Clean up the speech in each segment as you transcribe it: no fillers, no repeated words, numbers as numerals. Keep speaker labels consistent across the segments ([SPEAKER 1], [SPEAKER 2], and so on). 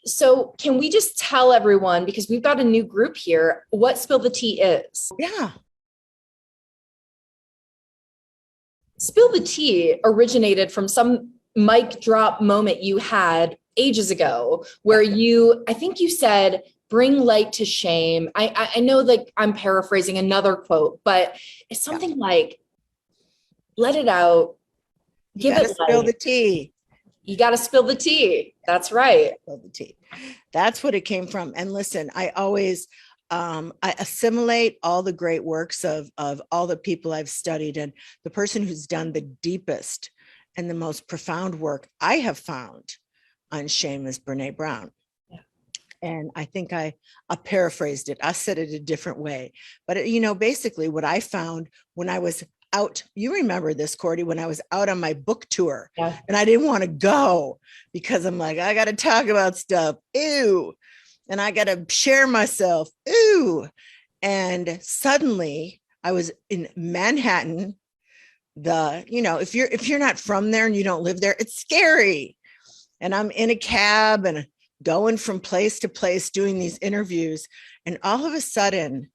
[SPEAKER 1] So can we just tell everyone, because we've got a new group here, what Spill the Tea is?
[SPEAKER 2] Yeah.
[SPEAKER 1] Spill the Tea originated from some mic drop moment you had ages ago where I think you said, bring light to shame. I know, like, I'm paraphrasing another quote, but it's something like, let it out,
[SPEAKER 2] You
[SPEAKER 1] give
[SPEAKER 2] got
[SPEAKER 1] it
[SPEAKER 2] to spill the
[SPEAKER 1] light.
[SPEAKER 2] tea.
[SPEAKER 1] You got to spill the tea. That's right.
[SPEAKER 2] Spill the tea. That's what it came from. And listen, I always I assimilate all the great works of all the people I've studied, and the person who's done the deepest and the most profound work I have found on shame is Brene Brown.
[SPEAKER 1] Yeah.
[SPEAKER 2] And I think I paraphrased it. I said it a different way. But, basically what I found when I was out, you remember this, Cordy, when I was out on my book tour
[SPEAKER 1] Yeah.
[SPEAKER 2] and I didn't want to go because I'm like, I got to talk about stuff. Ew. And I got to share myself. Ooh. And suddenly I was in Manhattan. If you're not from there and you don't live there, it's scary. And I'm in a cab and going from place to place doing these interviews. And all of a sudden,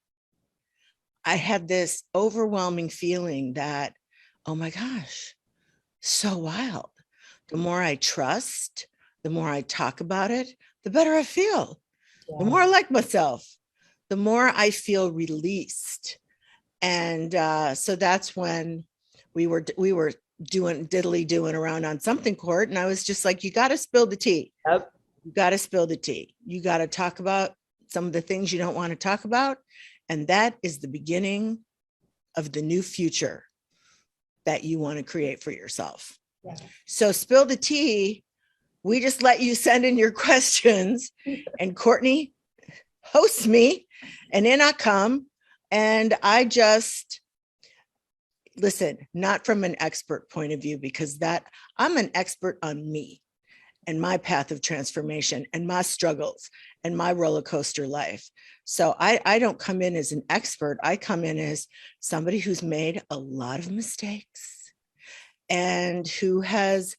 [SPEAKER 2] I had this overwhelming feeling that, oh my gosh, so wild. The more I trust, the more I talk about it, the better I feel. Yeah. The more I like myself, the more I feel released. And so that's when we were doing around on something court. And I was just like, you got to spill the tea.
[SPEAKER 1] Yep.
[SPEAKER 2] You got to spill the tea. You got to talk about some of the things you don't want to talk about. And that is the beginning of the new future that you want to create for yourself. Yeah. So spill the tea. We just let you send in your questions and Courtney hosts me, and then I come and I just listen, not from an expert point of view, because that I'm an expert on me and my path of transformation and my struggles and my roller coaster life. So I don't come in as an expert. I come in as somebody who's made a lot of mistakes and who has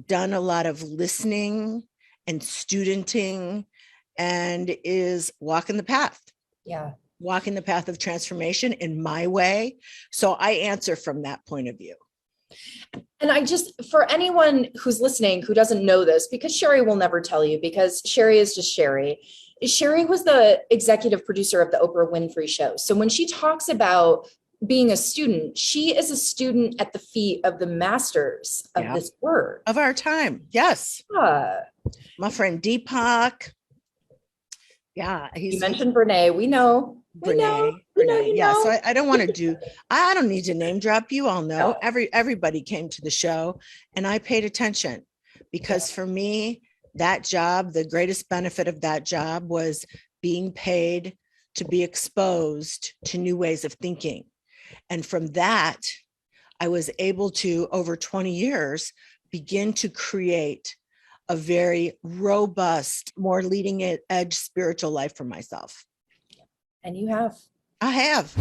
[SPEAKER 2] done a lot of listening and studenting and is walking the path.
[SPEAKER 1] Yeah.
[SPEAKER 2] Walking the path of transformation in my way. So I answer from that point of view.
[SPEAKER 1] And for anyone who's listening who doesn't know this, because Sherry will never tell you, because Sherry is just Sherry. Sherry was the executive producer of the Oprah Winfrey Show. So when she talks about being a student, she is a student at the feet of the masters of this word.
[SPEAKER 2] Of our time. Yes. My friend Deepak. Yeah.
[SPEAKER 1] You mentioned Brene. We know.
[SPEAKER 2] Brene. Yeah. So I don't want to I don't need to name drop. You all know. No. Everybody came to the show and I paid attention because for me, that job, the greatest benefit of that job was being paid to be exposed to new ways of thinking. And from that, I was able to, over 20 years, begin to create a very robust, more leading edge spiritual life for myself.
[SPEAKER 1] And you have.
[SPEAKER 2] I have.